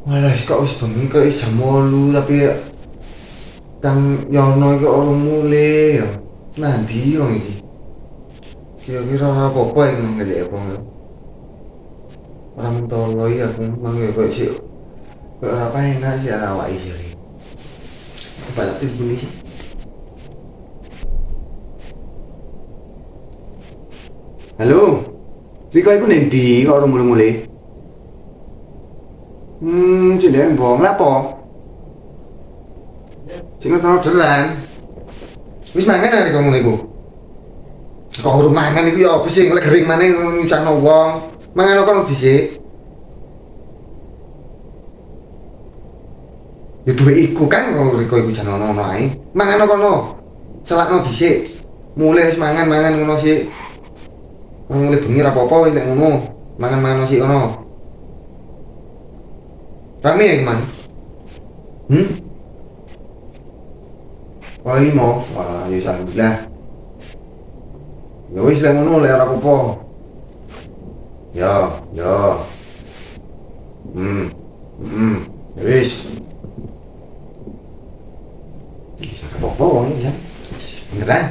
Malah kok wis bengi kok wis jam 8 tapi Kang Yono iki ora mulai ya. Nanti wong iki. Kira-kira apa-apa iki ngelek apa ya. Ora mentolo iki aku mangke kok sik kok ora enak sih ana awake jare. Apa tak telepon iki? Halo. Riko iku ndi kok ora mulai-mulai? Cendek mbong lapo? Sing orderan. Wis mangan arek kok ngono iku. Kok urung mangan iku ya apa sih lek gering maneh nyusahno wong. Mangan kok dhisik. Ya duwe iku kan kok Riko iku jan ono ae. Mangan kono. Selakno dhisik. Mulai wis mangan ngono sik. Wong mulai bengi ra apa-apa lek ngono. Mangan-mangan sik kono. Rame ya, Mang? Hmm? Wah, limo. Wah, ya alhamdulillah. Ya wis lek ngono lek ora apa-apa. Ya, ya. Hmm. Hmm. Ya wis. Bisa apa-apa wong iki ya. Beneran.